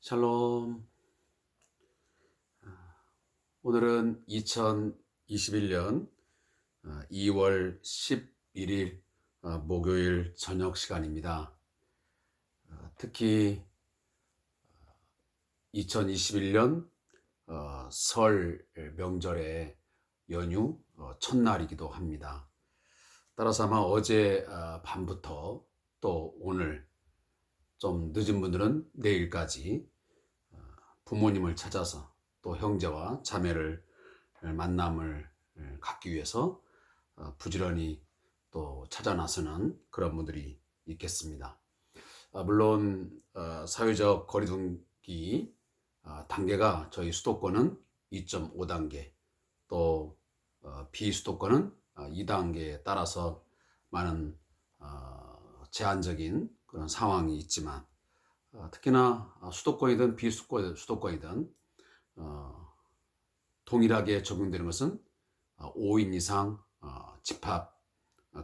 샬롬. 오늘은 2021년 2월 11일 목요일 저녁 시간입니다. 특히 2021년 설 명절의 연휴 첫날이기도 합니다. 따라서 아마 어제 밤부터 또 오늘 좀 늦은 분들은 내일까지 부모님을 찾아서 또 형제와 자매를 만남을 갖기 위해서 부지런히 또 찾아 나서는 그런 분들이 있겠습니다. 물론 사회적 거리두기 단계가 저희 수도권은 2.5단계, 또 비수도권은 2단계에 따라서 많은 제한적인 그런 상황이 있지만, 특히나 수도권이든 비수도권이든 동일하게 적용되는 것은 5인 이상 집합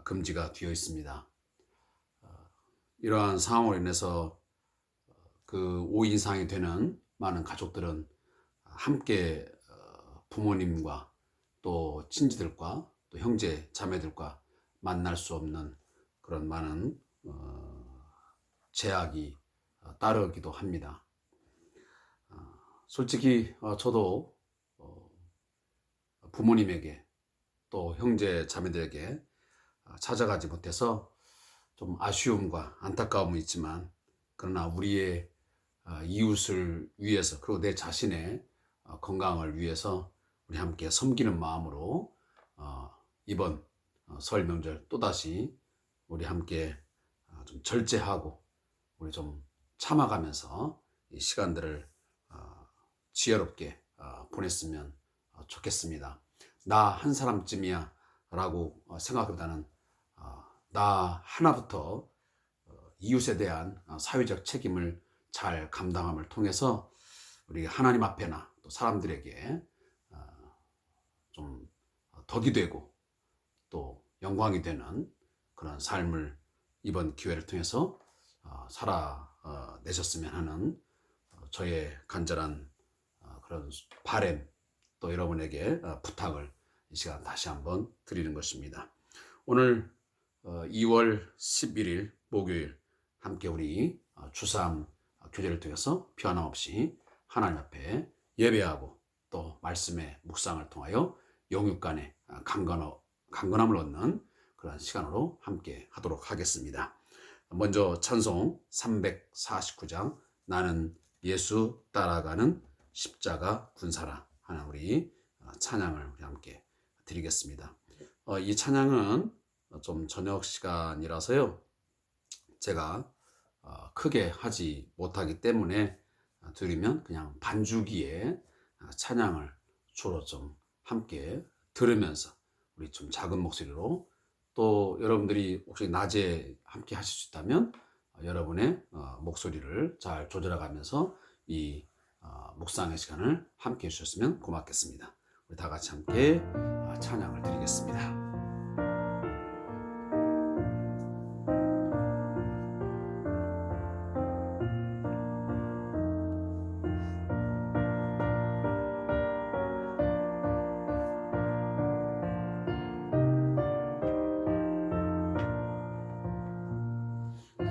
금지가 되어 있습니다. 이러한 상황으로 인해서 그 5인 이상이 되는 많은 가족들은 함께 부모님과 또 친지들과 또 형제 자매들과 만날 수 없는 그런 많은 제약이 따르기도 합니다. 솔직히 저도 부모님에게 또 형제 자매들에게 찾아가지 못해서 좀 아쉬움과 안타까움은 있지만, 그러나 우리의 이웃을 위해서, 그리고 내 자신의 건강을 위해서 우리 함께 섬기는 마음으로 이번 설 명절 또다시 우리 함께 좀 절제하고 우리 좀 참아가면서 이 시간들을 지혜롭게 보냈으면 좋겠습니다. 나 한 사람쯤이야 라고 생각보다는 나 하나부터 이웃에 대한 사회적 책임을 잘 감당함을 통해서 우리 하나님 앞에나 또 사람들에게 좀 덕이 되고 또 영광이 되는 그런 삶을 이번 기회를 통해서 살아내셨으면 하는 저의 간절한 그런 바람, 또 여러분에게 부탁을 이 시간 다시 한번 드리는 것입니다. 오늘 2월 11일 목요일 함께 우리 주삼 교제를 통해서 변함없이 하나님 앞에 예배하고 또 말씀의 묵상을 통하여 영육 간의 강건함을 얻는 그런 시간으로 함께 하도록 하겠습니다. 먼저 찬송 349장 나는 예수 따라가는 십자가 군사라 하는 우리 찬양을 우리 함께 드리겠습니다. 이 찬양은 좀 저녁 시간이라서요, 제가 크게 하지 못하기 때문에 드리면 그냥 반주기에 찬양을 주로 좀 함께 들으면서 우리 좀 작은 목소리로, 또 여러분들이 혹시 낮에 함께 하실 수 있다면 여러분의 목소리를 잘 조절해가면서 이 묵상의 시간을 함께 해주셨으면 고맙겠습니다. 우리 다 같이 함께 찬양을 드리겠습니다.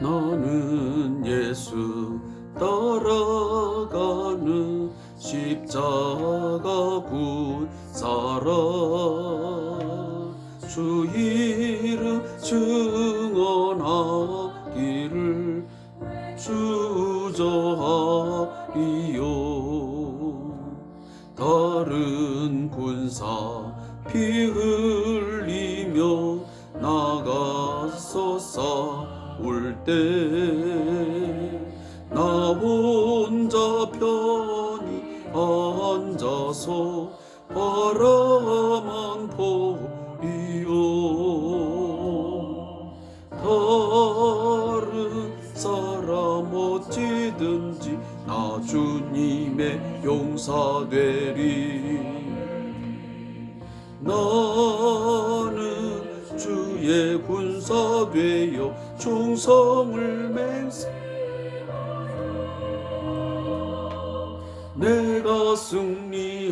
너는 예수 따라가는 십자가 군사라 주 이름 증언하기를 주저하리요. 다른 군사 피 흘리며 나가서 싸울 때 나 혼자 편히 앉아서 바라만 보리요. 다른 사람 어찌든지 나 주님의 용사되리. 나는 주의 군사 되어 충성을 맹세 내가 승리하기까지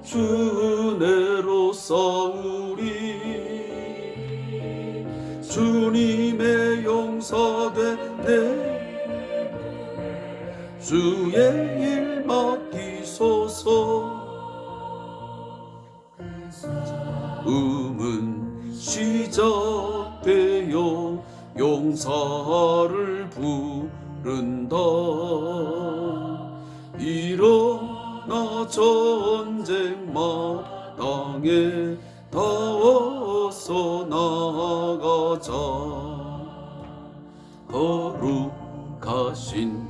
주 은혜로 싸우리. 주님의 용서된 내 주의 일 맡기소서. 시작되어 용사를 부른다. 일어나 전쟁 마당에 다워서 나가자. 거룩하신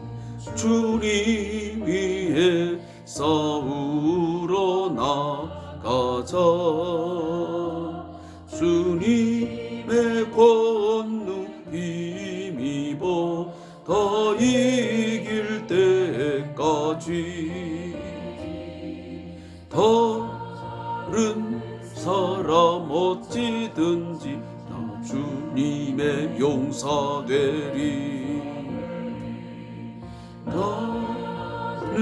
주님 위에 싸우러 나가자. 주님의 권능 힘입어 다 이길 때까지 다른 사람 어찌든지 나 주님의 용사되리. 나는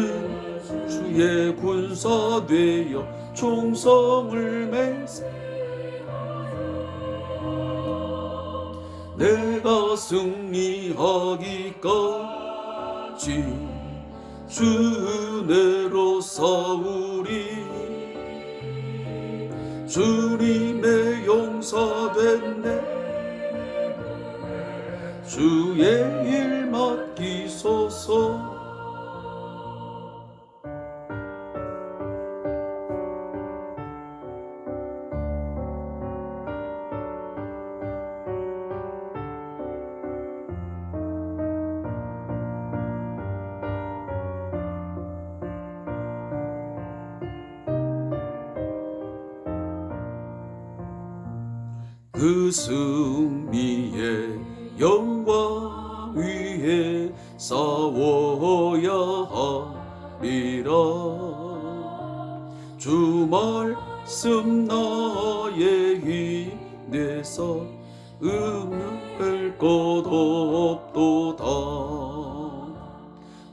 주의 군사 되어 총성을 맹세. 내가 승리하기까지 주 은혜로 싸우리. 주님의 용사된 내 주의 일 맡기소서. 그 승리의 영광 위에 싸워야 하리라. 주 말씀 나의 힘 내서 음할 것 없도다.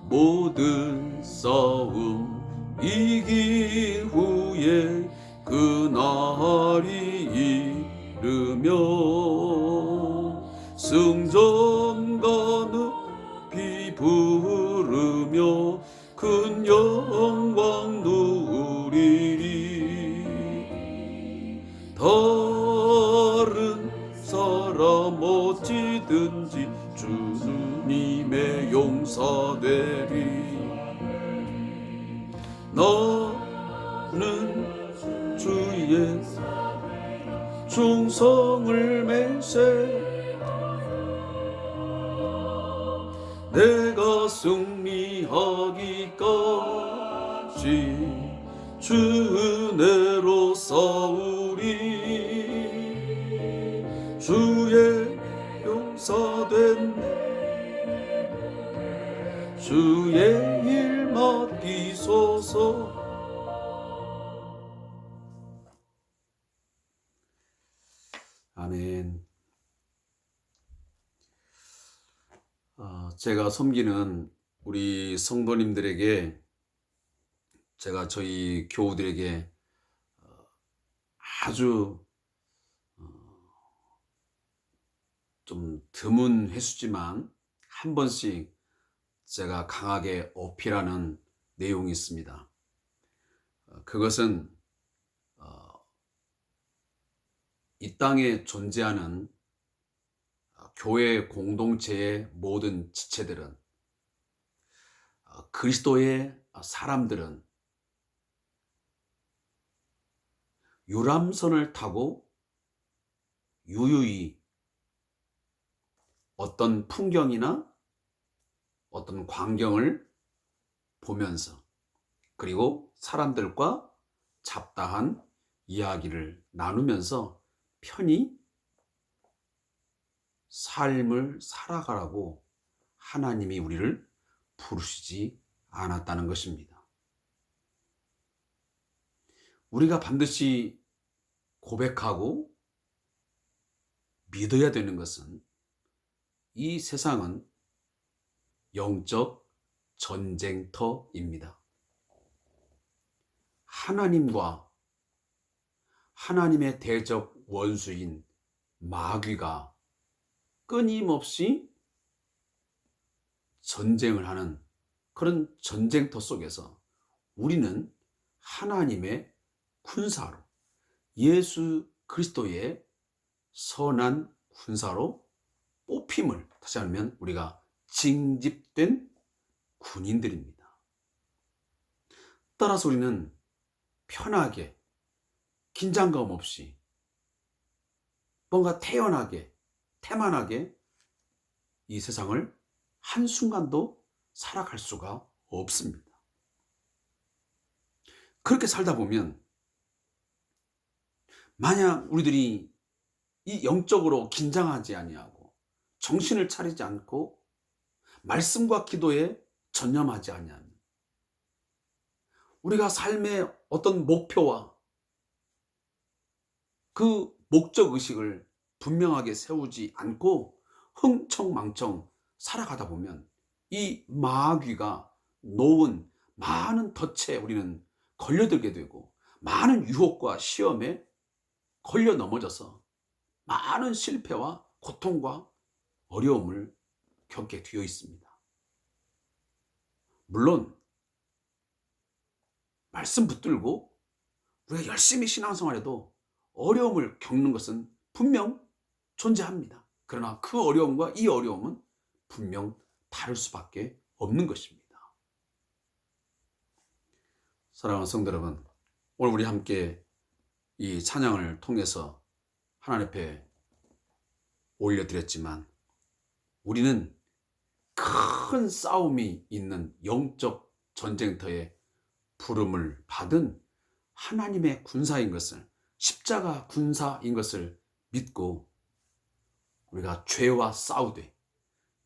모든 싸움 이긴 후에 그날이 이르며 승전가 높이 부르며 큰 영광 누리리. 다른 사람 어찌든지 주님의 용사되리. 나는 주의 충성을 맹세. 내가 승리하기까지 주 은혜로 싸우리. 주의 용사된 주의 일 맡기소서. 아멘. 제가 섬기는 우리 성도님들에게, 제가 저희 교우들에게 아주 좀 드문 횟수지만 한 번씩 제가 강하게 어필하는 내용이 있습니다. 그것은 이 땅에 존재하는 교회 공동체의 모든 지체들은, 그리스도의 사람들은 유람선을 타고 유유히 어떤 풍경이나 어떤 광경을 보면서, 그리고 사람들과 잡다한 이야기를 나누면서 편히 삶을 살아가라고 하나님이 우리를 부르시지 않았다는 것입니다. 우리가 반드시 고백하고 믿어야 되는 것은, 이 세상은 영적 전쟁터입니다. 하나님과 하나님의 대적 원수인 마귀가 끊임없이 전쟁을 하는 그런 전쟁터 속에서 우리는 하나님의 군사로, 예수 그리스도의 선한 군사로 뽑힘을, 다시 하면 우리가 징집된 군인들입니다. 따라서 우리는 편하게, 긴장감 없이, 뭔가 태연하게, 태만하게 이 세상을 한순간도 살아갈 수가 없습니다. 그렇게 살다 보면 만약 우리들이 이 영적으로 긴장하지 아니하고 정신을 차리지 않고 말씀과 기도에 전념하지 아니하면 우리가 삶의 어떤 목표와 그 목적의식을 분명하게 세우지 않고 흥청망청 살아가다 보면 이 마귀가 놓은 많은 덫에 우리는 걸려들게 되고 많은 유혹과 시험에 걸려 넘어져서 많은 실패와 고통과 어려움을 겪게 되어 있습니다. 물론 말씀 붙들고 우리가 열심히 신앙생활해도 어려움을 겪는 것은 분명 존재합니다. 그러나 그 어려움과 이 어려움은 분명 다를 수밖에 없는 것입니다. 사랑하는 성도 여러분, 오늘 우리 함께 이 찬양을 통해서 하나님 앞에 올려드렸지만 우리는 큰 싸움이 있는 영적 전쟁터에 부름을 받은 하나님의 군사인 것을, 십자가 군사인 것을 믿고 우리가 죄와 싸우되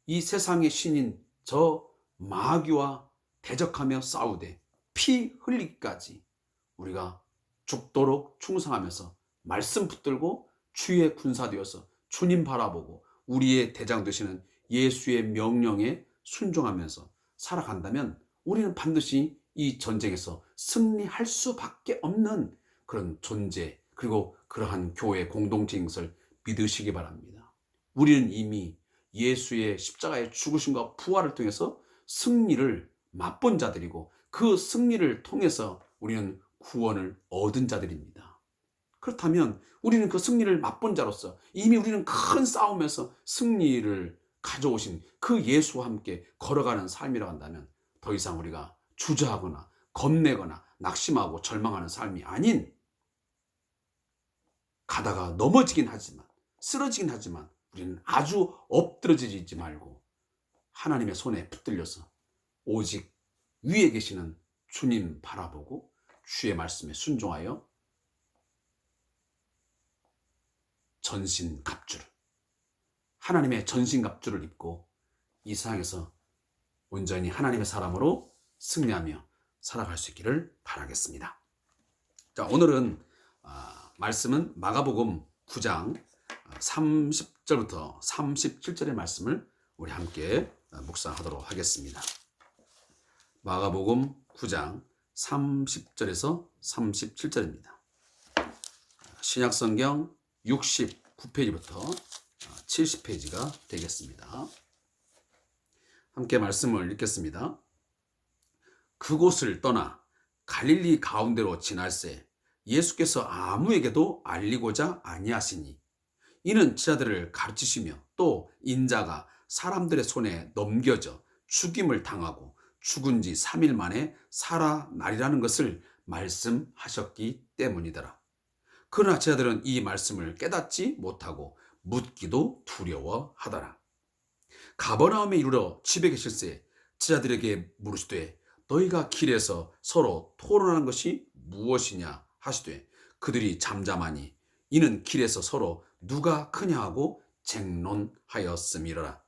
이 세상의 신인 저 마귀와 대적하며 싸우되 피 흘리기까지 우리가 죽도록 충성하면서 말씀 붙들고 주의 군사 되어서 주님 바라보고 우리의 대장 되시는 예수의 명령에 순종하면서 살아간다면 우리는 반드시 이 전쟁에서 승리할 수밖에 없는 그런 존재, 그리고 그러한 교회 공동체인 것을 믿으시기 바랍니다. 우리는 이미 예수의 십자가의 죽으심과 부활을 통해서 승리를 맛본 자들이고 그 승리를 통해서 우리는 구원을 얻은 자들입니다. 그렇다면 우리는 그 승리를 맛본 자로서 이미 우리는 큰 싸움에서 승리를 가져오신 그 예수와 함께 걸어가는 삶이라고 한다면 더 이상 우리가 주저하거나 겁내거나 낙심하고 절망하는 삶이 아닌, 가다가 넘어지긴 하지만, 쓰러지긴 하지만 우리는 아주 엎드러지지 말고 하나님의 손에 붙들려서 오직 위에 계시는 주님 바라보고 주의 말씀에 순종하여 전신갑주를, 하나님의 전신갑주를 입고 이 세상에서 온전히 하나님의 사람으로 승리하며 살아갈 수 있기를 바라겠습니다. 자, 오늘은 말씀은 마가복음 9장 30절부터 37절의 말씀을 우리 함께 묵상하도록 하겠습니다. 마가복음 9장 30절에서 37절입니다. 신약성경 69페이지부터 70페이지가 되겠습니다. 함께 말씀을 읽겠습니다. 그곳을 떠나 갈릴리 가운데로 지날새 예수께서 아무에게도 알리고자 아니하시니 이는 제자들을 가르치시며 또 인자가 사람들의 손에 넘겨져 죽임을 당하고 죽은 지 3일 만에 살아나리라는 것을 말씀하셨기 때문이더라. 그러나 제자들은 이 말씀을 깨닫지 못하고 묻기도 두려워하더라. 가버나움에 이르러 집에 계실새 제자들에게 물으시되 너희가 길에서 서로 토론하는 것이 무엇이냐 하시되 그들이 잠잠하니 이는 길에서 서로 누가 크냐 하고 쟁론하였음이로라.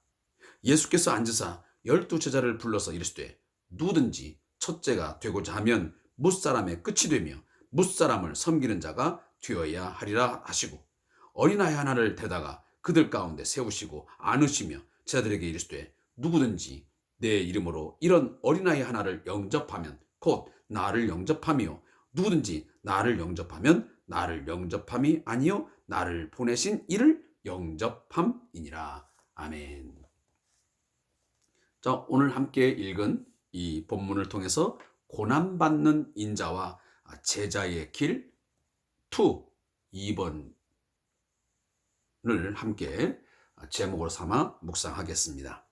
예수께서 앉으사 12 제자를 불러서 이르시되 누구든지 첫째가 되고자 하면 뭇사람의 끝이 되며 뭇사람을 섬기는 자가 되어야 하리라 하시고 어린아이 하나를 데다가 그들 가운데 세우시고 안으시며 제자들에게 이르시되 누구든지 내 이름으로 이런 어린아이 하나를 영접하면 곧 나를 영접함이요 누구든지 나를 영접하면 나를 영접함이 아니요 나를 보내신 이를 영접함이니라. 아멘. 자, 오늘 함께 읽은 이 본문을 통해서 고난받는 인자와 제자의 길 2번을 함께 제목으로 삼아 묵상하겠습니다.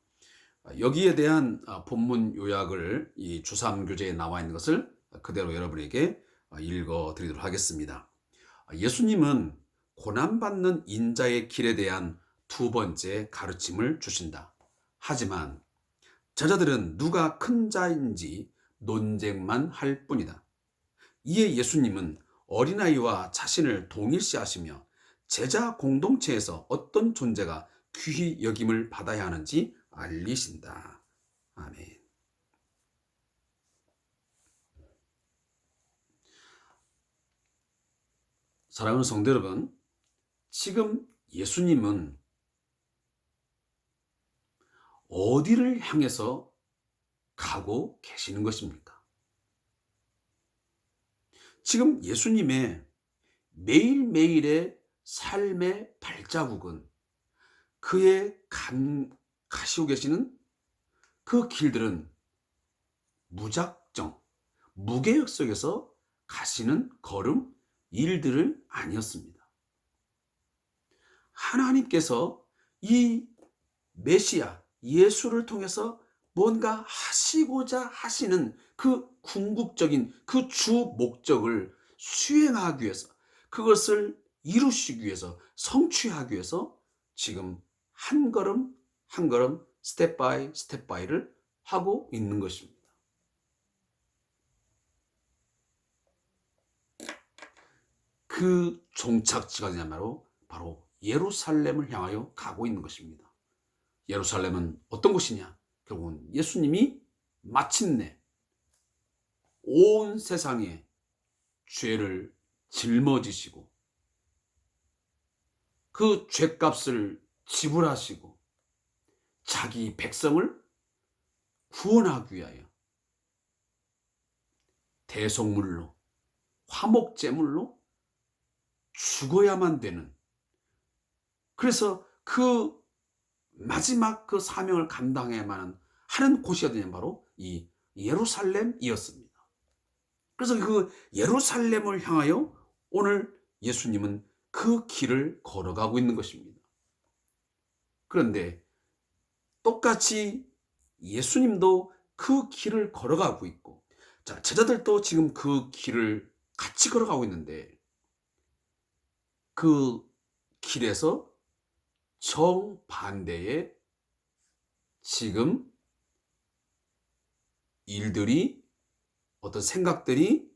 여기에 대한 본문 요약을 이 주3교재에 나와 있는 것을 그대로 여러분에게 읽어 드리도록 하겠습니다. 예수님은 고난받는 인자의 길에 대한 두 번째 가르침을 주신다. 하지만 제자들은 누가 큰 자인지 논쟁만 할 뿐이다. 이에 예수님은 어린아이와 자신을 동일시하시며 제자 공동체에서 어떤 존재가 귀히 여김을 받아야 하는지 알리신다. 아멘. 사랑하는 성도 여러분, 지금 예수님은 어디를 향해서 가고 계시는 것입니까? 지금 예수님의 매일매일의 삶의 발자국은 그의 가시고 계시는 그 길들은 무작정, 무계획 속에서 가시는 걸음, 일들을 아니었습니다. 하나님께서 이 메시아, 예수를 통해서 뭔가 하시고자 하시는 그 궁극적인 그 주 목적을 수행하기 위해서, 그것을 이루시기 위해서, 성취하기 위해서 지금 한 걸음 한 걸음 스텝 바이를 하고 있는 것입니다. 그 종착지가 바로 예루살렘을 향하여 가고 있는 것입니다. 예루살렘은 어떤 곳이냐? 결국은 예수님이 마침내 온 세상의 죄를 짊어지시고 그 죄값을 지불하시고 자기 백성을 구원하기 위하여 대속물로, 화목제물로 죽어야만 되는, 그래서 그 마지막 그 사명을 감당해야만 하는 곳이었느냐, 바로 이 예루살렘이었습니다. 그래서 그 예루살렘을 향하여 오늘 예수님은 그 길을 걸어가고 있는 것입니다. 그런데 똑같이 예수님도 그 길을 걸어가고 있고, 자, 제자들도 지금 그 길을 같이 걸어가고 있는데, 그 길에서 정반대의 지금 일들이, 어떤 생각들이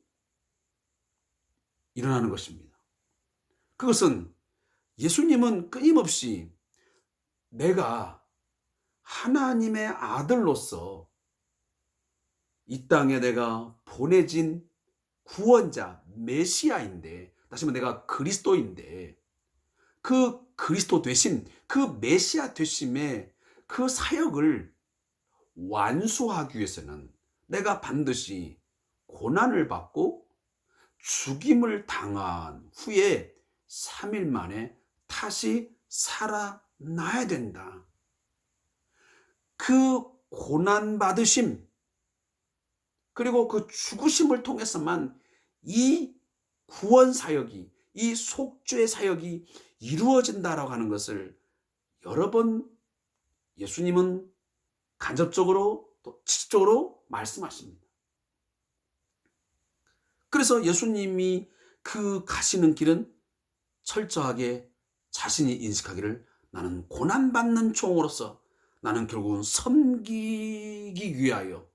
일어나는 것입니다. 그것은 예수님은 끊임없이 내가 하나님의 아들로서 이 땅에 내가 보내진 구원자, 메시아인데, 다시 말해 내가 그리스도인데, 그 그리스도 되심, 그 메시아 되심의 그 사역을 완수하기 위해서는 내가 반드시 고난을 받고 죽임을 당한 후에 3일 만에 다시 살아나야 된다. 그 고난받으심, 그리고 그 죽으심을 통해서만 이 구원 사역이, 이 속죄 사역이 이루어진다라고 하는 것을 여러 번 예수님은 간접적으로 또 직접적으로 말씀하십니다. 그래서 예수님이 그 가시는 길은 철저하게 자신이 인식하기를, 나는 고난받는 종으로서 나는 결국은 섬기기 위하여,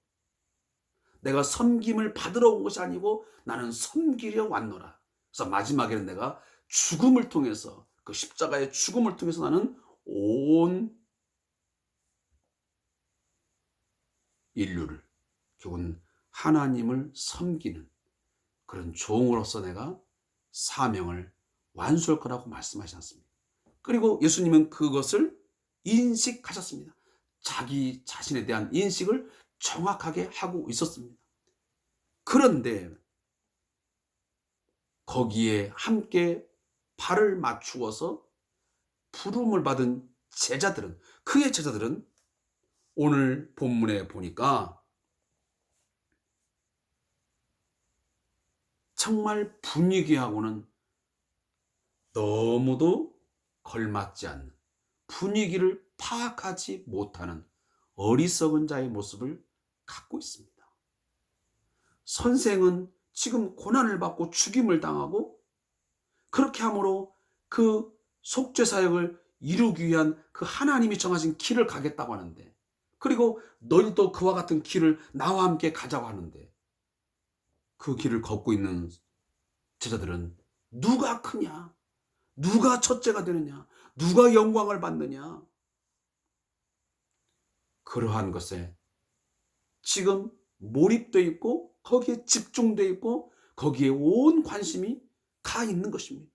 내가 섬김을 받으러 온 것이 아니고 나는 섬기려 왔노라. 그래서 마지막에는 내가 죽음을 통해서, 그 십자가의 죽음을 통해서 나는 온 인류를, 결국은 하나님을 섬기는 그런 종으로서 내가 사명을 완수할 거라고 말씀하지 않습니다. 그리고 예수님은 그것을 인식하셨습니다. 자기 자신에 대한 인식을 정확하게 하고 있었습니다. 그런데 거기에 함께 발을 맞추어서 부름을 받은 제자들은, 그의 제자들은 오늘 본문에 보니까 정말 분위기하고는 너무도 걸맞지 않는, 분위기를 파악하지 못하는 어리석은 자의 모습을 갖고 있습니다. 선생은 지금 고난을 받고 죽임을 당하고 그렇게 함으로 그 속죄 사역을 이루기 위한 그 하나님이 정하신 길을 가겠다고 하는데, 그리고 너희도 그와 같은 길을 나와 함께 가자고 하는데, 그 길을 걷고 있는 제자들은 누가 크냐, 누가 첫째가 되느냐, 누가 영광을 받느냐, 그러한 것에 지금 몰입되어 있고 거기에 집중되어 있고 거기에 온 관심이 가 있는 것입니다.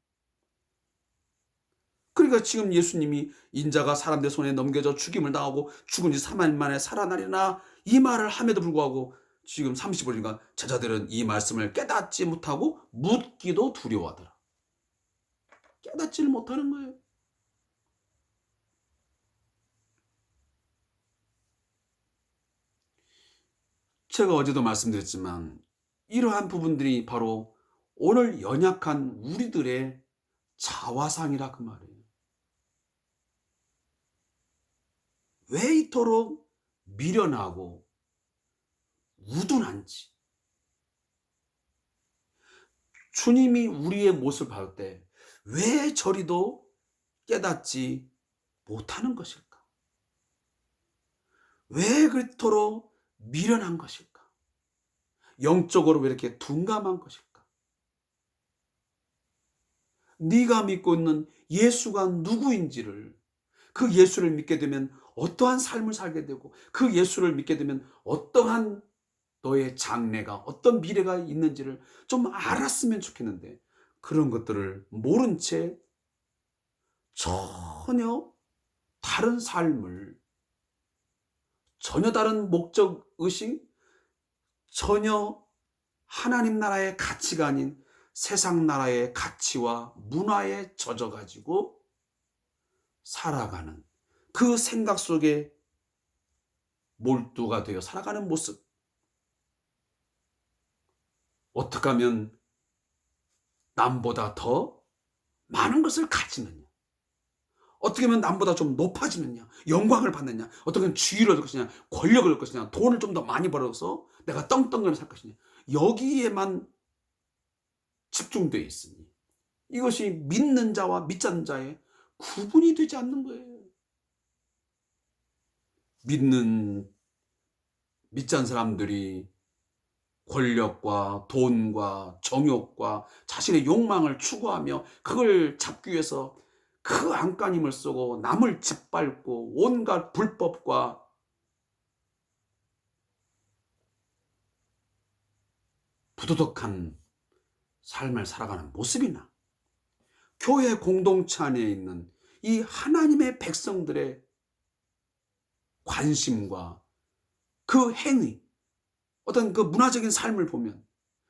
그러니까 지금 예수님이 인자가 사람들 손에 넘겨져 죽임을 당하고 죽은 지 3일 만에 살아나리라 이 말을 함에도 불구하고 지금 30절이니까 제자들은 이 말씀을 깨닫지 못하고 묻기도 두려워하더라. 깨닫지를 못하는 거예요. 제가 어제도 말씀드렸지만 이러한 부분들이 바로 오늘 연약한 우리들의 자화상이라 그 말이에요. 왜 이토록 미련하고 우둔한지, 주님이 우리의 모습을 볼 때 왜 저리도 깨닫지 못하는 것일까? 왜 그토록 미련한 것일까? 영적으로 왜 이렇게 둔감한 것일까? 네가 믿고 있는 예수가 누구인지를, 그 예수를 믿게 되면 어떠한 삶을 살게 되고 그 예수를 믿게 되면 어떠한 너의 장래가, 어떤 미래가 있는지를 좀 알았으면 좋겠는데, 그런 것들을 모른 채 전혀 다른 삶을, 전혀 다른 목적의식, 전혀 하나님 나라의 가치가 아닌 세상 나라의 가치와 문화에 젖어가지고 살아가는, 그 생각 속에 몰두가 되어 살아가는 모습, 어떻게 하면 남보다 더 많은 것을 가지느냐, 어떻게 하면 남보다 좀 높아지느냐, 영광을 받느냐, 어떻게 하면 지위를 얻을 것이냐, 권력을 얻을 것이냐, 돈을 좀 더 많이 벌어서 내가 떵떵거리며 살 것이냐, 여기에만 집중되어 있으니 이것이 믿는 자와 믿지 않는 자의 구분이 되지 않는 거예요. 믿지 않는 사람들이 권력과 돈과 정욕과 자신의 욕망을 추구하며 그걸 잡기 위해서 그 안간힘을 쓰고 남을 짓밟고 온갖 불법과 부도덕한 삶을 살아가는 모습이나, 교회 공동체 안에 있는 이 하나님의 백성들의 관심과 그 행위, 어떤 그 문화적인 삶을 보면,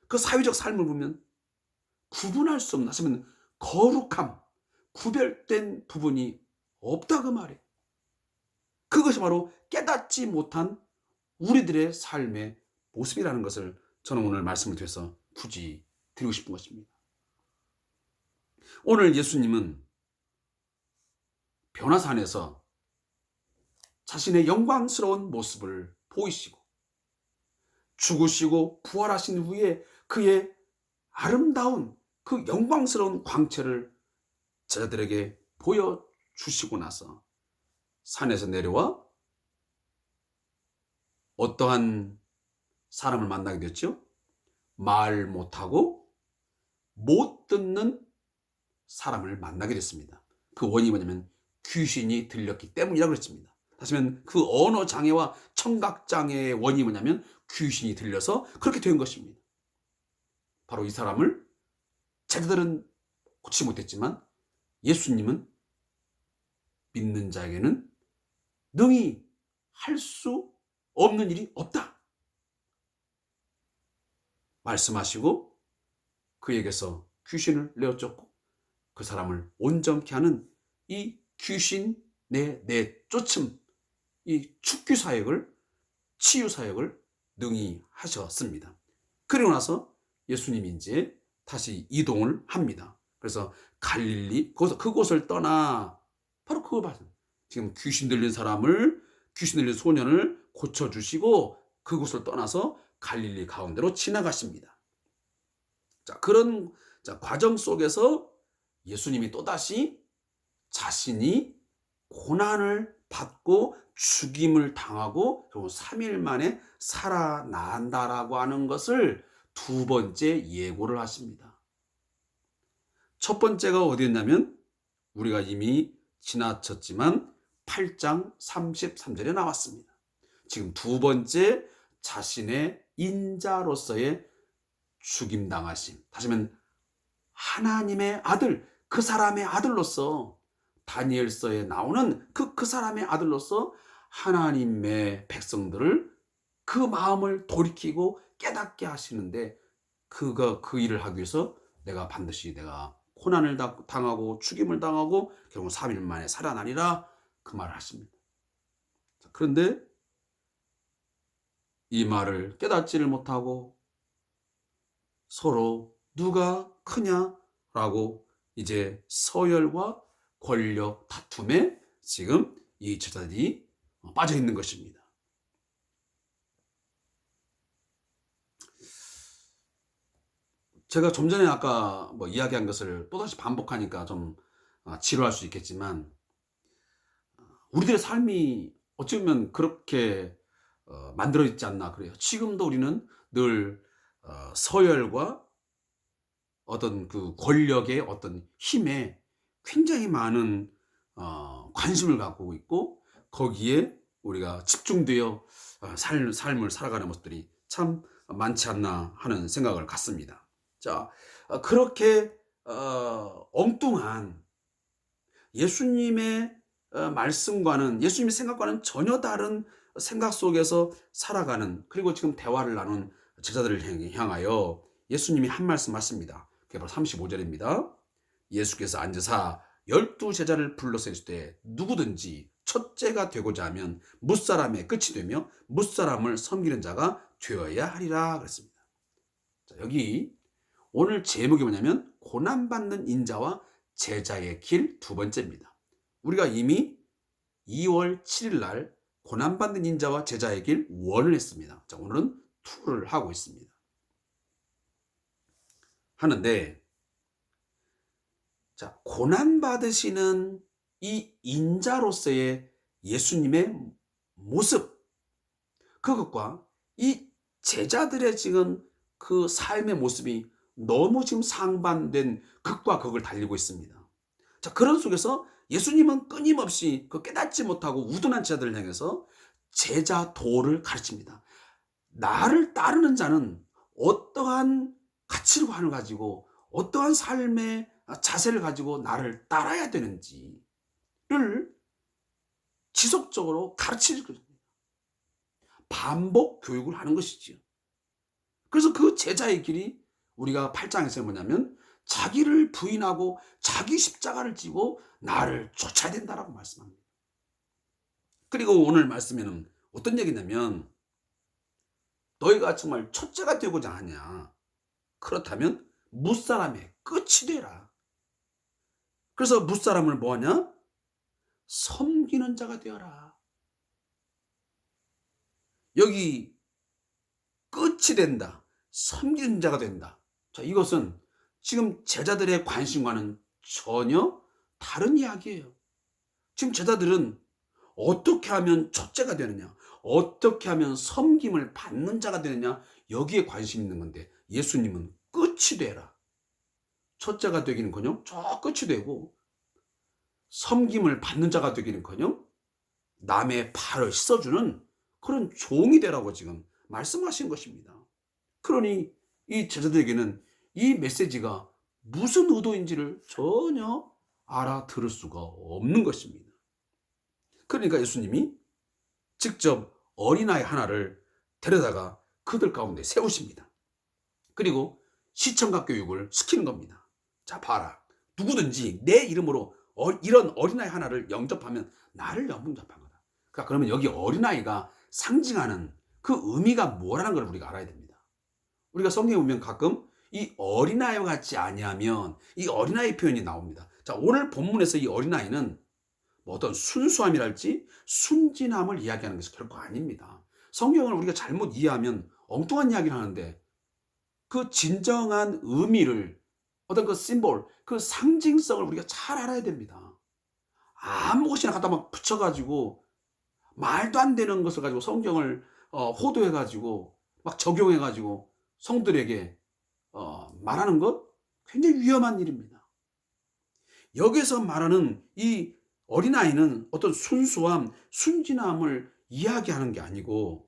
그 사회적 삶을 보면 구분할 수 없는, 하시면 거룩함, 구별된 부분이 없다 그 말이에요. 그것이 바로 깨닫지 못한 우리들의 삶의 모습이라는 것을 저는 오늘 말씀을 드려서 굳이 드리고 싶은 것입니다. 오늘 예수님은 변화산에서 자신의 영광스러운 모습을 보이시고 죽으시고 부활하신 후에 그의 아름다운 그 영광스러운 광채를 제자들에게 보여주시고 나서 산에서 내려와 어떠한 사람을 만나게 됐죠? 말 못하고 못 듣는 사람을 만나게 됐습니다. 그 원인이 뭐냐면 귀신이 들렸기 때문이라고 그랬습니다. 다시 말하면 그 언어 장애와 청각 장애의 원인이 뭐냐면 귀신이 들려서 그렇게 된 것입니다. 바로 이 사람을 제자들은 고치지 못했지만 예수님은 믿는 자에게는 능히 할 수 없는 일이 없다 말씀하시고 그에게서 귀신을 내어쫓고 그 사람을 온전케 하는 이 귀신 내쫓음, 이 축규 사역을, 치유 사역을 능히 하셨습니다. 그리고 나서 예수님이 이제 다시 이동을 합니다. 그래서 갈릴리, 그곳을 떠나, 바로 그거 봐요. 지금 귀신 들린 소년을 고쳐주시고 그곳을 떠나서 갈릴리 가운데로 지나가십니다. 자, 그런 과정 속에서 예수님이 또다시 자신이 고난을 받고 죽임을 당하고 결국 3일 만에 살아난다라고 하는 것을 두 번째 예고를 하십니다. 첫 번째가 어디였냐면 우리가 이미 지나쳤지만 8장 33절에 나왔습니다. 지금 두 번째 자신의 인자로서의 죽임당하심, 다시 말하면 하나님의 아들, 그 사람의 아들로서 다니엘서에 나오는 그 사람의 아들로서 하나님의 백성들을 그 마음을 돌이키고 깨닫게 하시는데 그 일을 하기 위해서 내가 반드시 고난을 당하고 죽임을 당하고 결국 3일 만에 살아나리라 그 말을 하십니다. 그런데 이 말을 깨닫지를 못하고 서로 누가 크냐라고 이제 서열과 권력 다툼에 지금 이 제자들이 빠져 있는 것입니다. 제가 좀 전에 아까 이야기한 것을 또다시 반복하니까 좀 지루할 수 있겠지만 우리들의 삶이 어찌 보면 그렇게 만들어 있지 않나 그래요. 지금도 우리는 늘 서열과 어떤 그 권력의 어떤 힘에 굉장히 많은 관심을 갖고 있고 거기에 우리가 집중되어 삶을 살아가는 모습들이 참 많지 않나 하는 생각을 갖습니다. 자, 그렇게 엉뚱한 예수님의 말씀과는 예수님의 생각과는 전혀 다른 생각 속에서 살아가는 그리고 지금 대화를 나눈 제자들을 향하여 예수님이 한 말씀 하십니다. 그게 바로 35절입니다. 예수께서 앉으사 12제자를 불러서 이르시되 누구든지 첫째가 되고자 하면 무사람의 끝이 되며 무사람을 섬기는 자가 되어야 하리라 그랬습니다. 자, 여기 오늘 제목이 뭐냐면 고난받는 인자와 제자의 길 두 번째입니다. 우리가 이미 2월 7일 날 고난받는 인자와 제자의 길 1을 했습니다. 자, 오늘은 2를 하고 있습니다. 하는데 자, 고난받으시는 이 인자로서의 예수님의 모습 그것과 이 제자들의 지금 그 삶의 모습이 너무 지금 상반된 극과 극을 달리고 있습니다. 자, 그런 속에서 예수님은 끊임없이 그 깨닫지 못하고 우둔한 제자들을 향해서 제자도를 가르칩니다. 나를 따르는 자는 어떠한 가치관을 가지고 어떠한 삶의 자세를 가지고 나를 따라야 되는지를 지속적으로 가르치는 것입니다. 반복 교육을 하는 것이지요. 그래서 그 제자의 길이 우리가 8장에서 뭐냐면 자기를 부인하고 자기 십자가를 지고 나를 쫓아야 된다라고 말씀합니다. 그리고 오늘 말씀에는 어떤 얘기냐면 너희가 정말 첫째가 되고자 하냐 그렇다면 무사람의 끝이 되라. 그래서 무사람을 뭐하냐? 섬기는 자가 되어라. 여기 끝이 된다. 섬기는 자가 된다. 자, 이것은 지금 제자들의 관심과는 전혀 다른 이야기예요. 지금 제자들은 어떻게 하면 첫째가 되느냐, 어떻게 하면 섬김을 받는 자가 되느냐, 여기에 관심 있는 건데 예수님은 끝이 되라. 첫째가 되기는커녕 저 끝이 되고 섬김을 받는 자가 되기는커녕 남의 발을 씻어주는 그런 종이 되라고 지금 말씀하신 것입니다. 그러니 이 제자들에게는 이 메시지가 무슨 의도인지를 전혀 알아들을 수가 없는 것입니다. 그러니까 예수님이 직접 어린아이 하나를 데려다가 그들 가운데 세우십니다. 그리고 시청각 교육을 시키는 겁니다. 자, 봐라. 누구든지 내 이름으로 이런 어린아이 하나를 영접하면 나를 영접한 거다. 그러면 여기 어린아이가 상징하는 그 의미가 뭐라는 걸 우리가 알아야 됩니다. 우리가 성경에 보면 가끔 이 어린아이와 같지 아니하면 이 어린아이 표현이 나옵니다. 자, 오늘 본문에서 이 어린아이는 뭐 어떤 순수함이랄지 순진함을 이야기하는 것이 결코 아닙니다. 성경을 우리가 잘못 이해하면 엉뚱한 이야기를 하는데 그 진정한 의미를, 어떤 그 심볼, 그 상징성을 우리가 잘 알아야 됩니다. 아무것이나 갖다 막 붙여가지고 말도 안 되는 것을 가지고 성경을 호도해가지고 막 적용해가지고 성들에게 말하는 것 굉장히 위험한 일입니다. 여기서 말하는 이 어린아이는 어떤 순수함, 순진함을 이야기하는 게 아니고,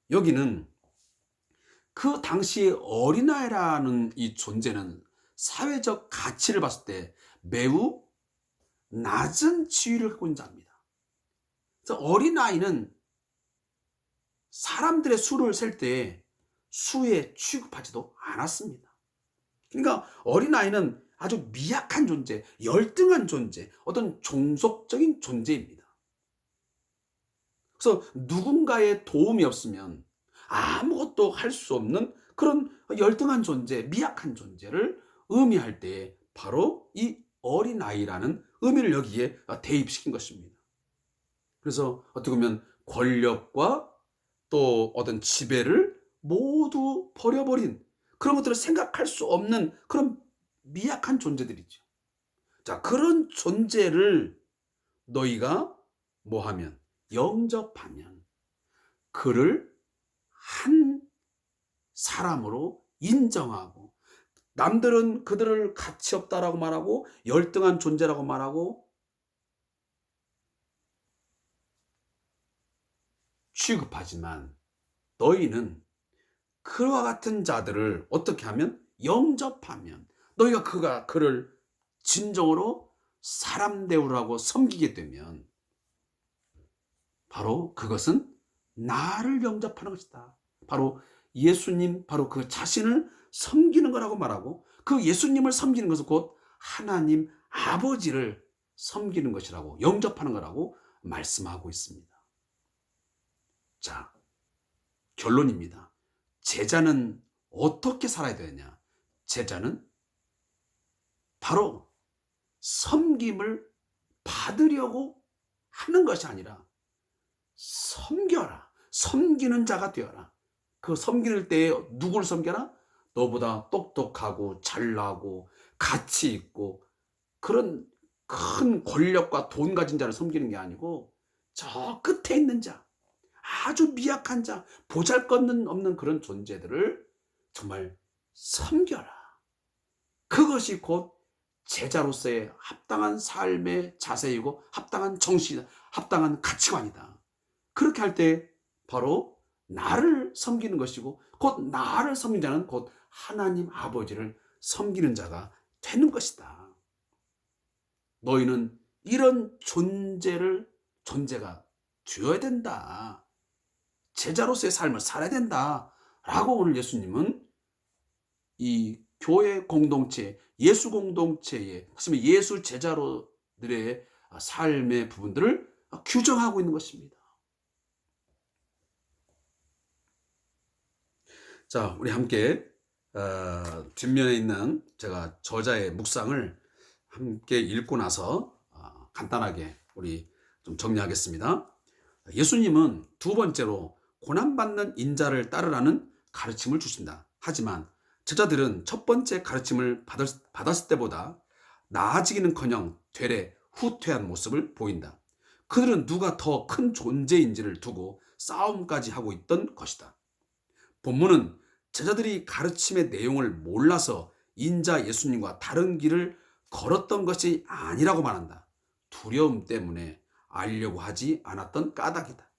여기는 그 당시에 어린아이라는 이 존재는 사회적 가치를 봤을 때 매우 낮은 지위를 갖고 있는 자입니다. 그래서 어린아이는 사람들의 수를 셀 때 수에 취급하지도 않았습니다. 그러니까 어린아이는 아주 미약한 존재, 열등한 존재, 어떤 종속적인 존재입니다. 그래서 누군가의 도움이 없으면 아무것도 할 수 없는 그런 열등한 존재, 미약한 존재를 의미할 때 바로 이 어린아이라는 의미를 여기에 대입시킨 것입니다. 그래서 어떻게 보면 권력과 또 어떤 지배를 모두 버려버린, 그런 것들을 생각할 수 없는 그런 미약한 존재들이죠. 자, 그런 존재를 너희가 뭐하면, 영접하면 그를 한 사람으로 인정하고, 남들은 그들을 가치 없다라고 말하고 열등한 존재라고 말하고 취급하지만, 너희는 그와 같은 자들을 어떻게 하면, 영접하면, 너희가 그를 진정으로 사람 대우라고 섬기게 되면 바로 그것은 나를 영접하는 것이다. 바로 예수님, 바로 그 자신을 섬기는 거라고 말하고, 그 예수님을 섬기는 것은 곧 하나님 아버지를 섬기는 것이라고, 영접하는 거라고 말씀하고 있습니다. 자, 결론입니다. 제자는 어떻게 살아야 되느냐? 제자는 바로 섬김을 받으려고 하는 것이 아니라 섬겨라. 섬기는 자가 되어라. 그 섬길 때에 누구를 섬겨라? 너보다 똑똑하고 잘나고 가치 있고 그런 큰 권력과 돈 가진 자를 섬기는 게 아니고, 저 끝에 있는 자, 아주 미약한 자, 보잘것없는 그런 존재들을 정말 섬겨라. 그것이 곧 제자로서의 합당한 삶의 자세이고 합당한 정신, 합당한 가치관이다. 그렇게 할 때 바로 나를 섬기는 것이고, 곧 나를 섬기는 자는 곧 하나님 아버지를 섬기는 자가 되는 것이다. 너희는 이런 존재가 되어야 된다. 제자로서의 삶을 살아야 된다. 라고 오늘 예수님은 이 교회 공동체, 예수 공동체의, 예수 제자로들의 삶의 부분들을 규정하고 있는 것입니다. 자, 우리 함께 뒷면에 있는 제가 저자의 묵상을 함께 읽고 나서 간단하게 우리 좀 정리하겠습니다. 예수님은 두 번째로 고난받는 인자를 따르라는 가르침을 주신다. 하지만 제자들은 첫 번째 가르침을 받았을 때보다 나아지기는커녕 되레 후퇴한 모습을 보인다. 그들은 누가 더 큰 존재인지를 두고 싸움까지 하고 있던 것이다. 본문은 제자들이 가르침의 내용을 몰라서 인자 예수님과 다른 길을 걸었던 것이 아니라고 말한다. 두려움 때문에 알려고 하지 않았던 까닭이다.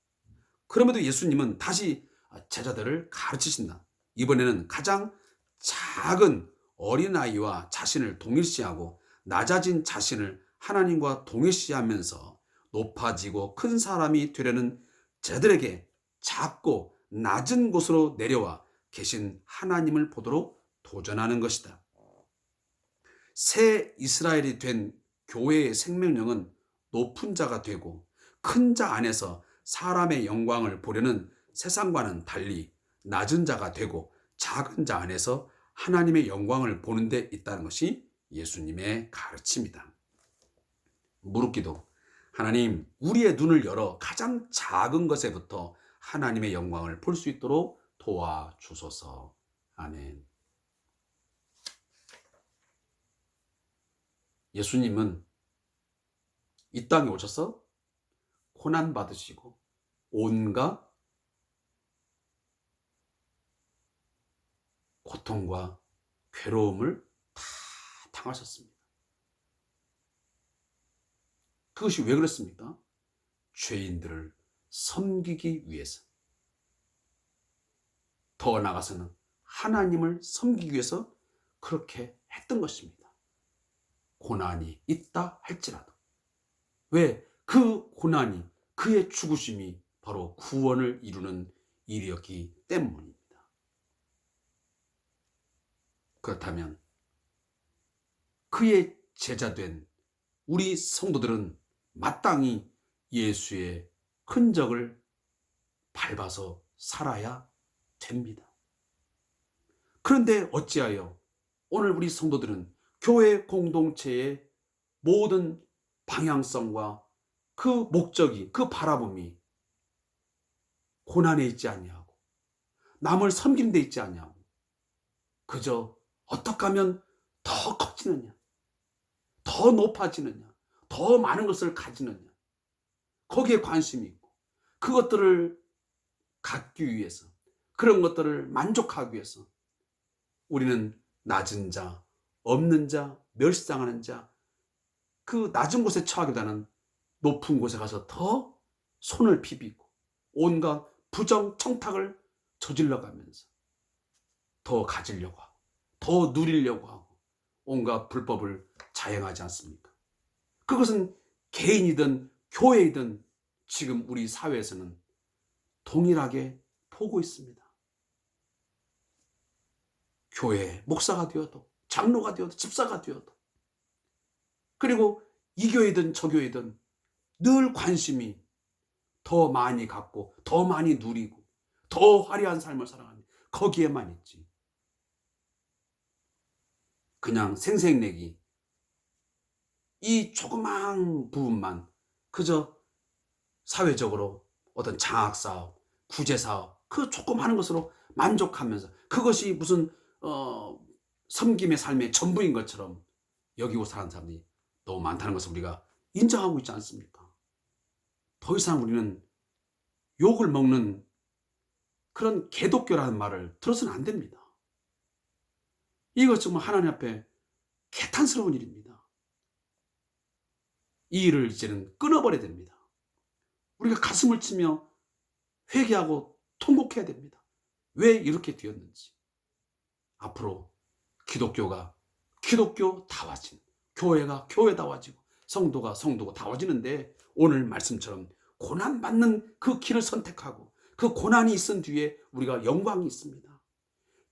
그럼에도 예수님은 다시 제자들을 가르치신다. 이번에는 가장 작은 어린아이와 자신을 동일시하고 낮아진 자신을 하나님과 동일시하면서 높아지고 큰 사람이 되려는 저들에게 작고 낮은 곳으로 내려와 계신 하나님을 보도록 도전하는 것이다. 새 이스라엘이 된 교회의 생명력은 높은 자가 되고 큰 자 안에서 사람의 영광을 보려는 세상과는 달리 낮은 자가 되고 작은 자 안에서 하나님의 영광을 보는 데 있다는 것이 예수님의 가르침이다. 무릇기도 하나님, 우리의 눈을 열어 가장 작은 것에부터 하나님의 영광을 볼 수 있도록 도와주소서. 아멘. 예수님은 이 땅에 오셔서 고난 받으시고 온갖 고통과 괴로움을 다 당하셨습니다. 그것이 왜 그렇습니까? 죄인들을 섬기기 위해서. 더 나아가서는 하나님을 섬기기 위해서 그렇게 했던 것입니다. 고난이 있다 할지라도. 왜? 그 고난이, 그의 죽으심이 바로 구원을 이루는 일이었기 때문입니다. 그렇다면 그의 제자된 우리 성도들은 마땅히 예수의 흔적을 밟아서 살아야 됩니다. 그런데 어찌하여 오늘 우리 성도들은 교회 공동체의 모든 방향성과 그 목적이, 그 바라봄이 고난에 있지 아니하고 남을 섬기는 데 있지 아니하고 그저 어떻게 하면 더 커지느냐, 더 높아지느냐, 더 많은 것을 가지느냐, 거기에 관심이 있고 그것들을 갖기 위해서, 그런 것들을 만족하기 위해서 우리는 낮은 자, 없는 자, 멸시당하는 자, 그 낮은 곳에 처하기보다는 높은 곳에 가서 더 손을 비비고 온갖 부정 청탁을 저질러 가면서 더 가지려고 하고 더 누리려고 하고 온갖 불법을 자행하지 않습니까? 그것은 개인이든 교회이든 지금 우리 사회에서는 동일하게 보고 있습니다. 교회 목사가 되어도 장로가 되어도 집사가 되어도 그리고 이 교회든 저 교회든 늘 관심이 더 많이 갖고 더 많이 누리고 더 화려한 삶을 살아가는 거기에만 있지. 그냥 생색내기, 이 조그마한 부분만 그저 사회적으로 어떤 장학사업, 구제사업, 그 조그마한 것으로 만족하면서 그것이 무슨 섬김의 삶의 전부인 것처럼 여기고 사는 사람들이 너무 많다는 것을 우리가 인정하고 있지 않습니까? 더 이상 우리는 욕을 먹는 그런 개독교라는 말을 들어서는 안 됩니다. 이것 정말 하나님 앞에 개탄스러운 일입니다. 이 일을 이제는 끊어버려야 됩니다. 우리가 가슴을 치며 회개하고 통곡해야 됩니다. 왜 이렇게 되었는지. 앞으로 기독교가 기독교다워지는, 교회가 교회다워지고 성도가 성도다워지는데 오늘 말씀처럼 고난받는 그 길을 선택하고 그 고난이 있은 뒤에 우리가 영광이 있습니다.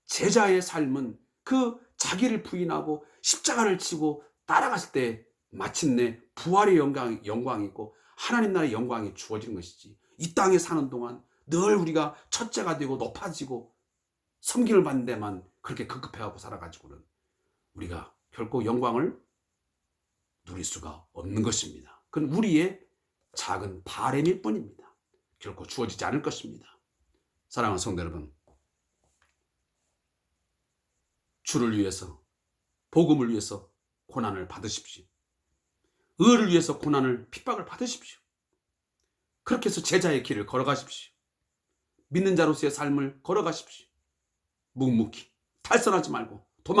제자의 삶은 그 자기를 부인하고 십자가를 치고 따라갔을 때 마침내 부활의 영광이 있고 하나님 나라의 영광이 주어지는 것이지, 이 땅에 사는 동안 늘 우리가 첫째가 되고 높아지고 섬김을 받는 데만 그렇게 급급해하고 살아가지고는 우리가 결코 영광을 누릴 수가 없는 것입니다. 그건 우리의 작은 바램일 뿐입니다. 결코 주어지지 않을 것입니다. 사랑하는 성도 여러분, 주를 위해서, 복음을 위해서 고난을 받으십시오. 의를 위해서 고난을, 핍박을 받으십시오. 그렇게 해서 제자의 길을 걸어가십시오. 믿는 자로서의 삶을 걸어가십시오. 묵묵히 탈선하지 말고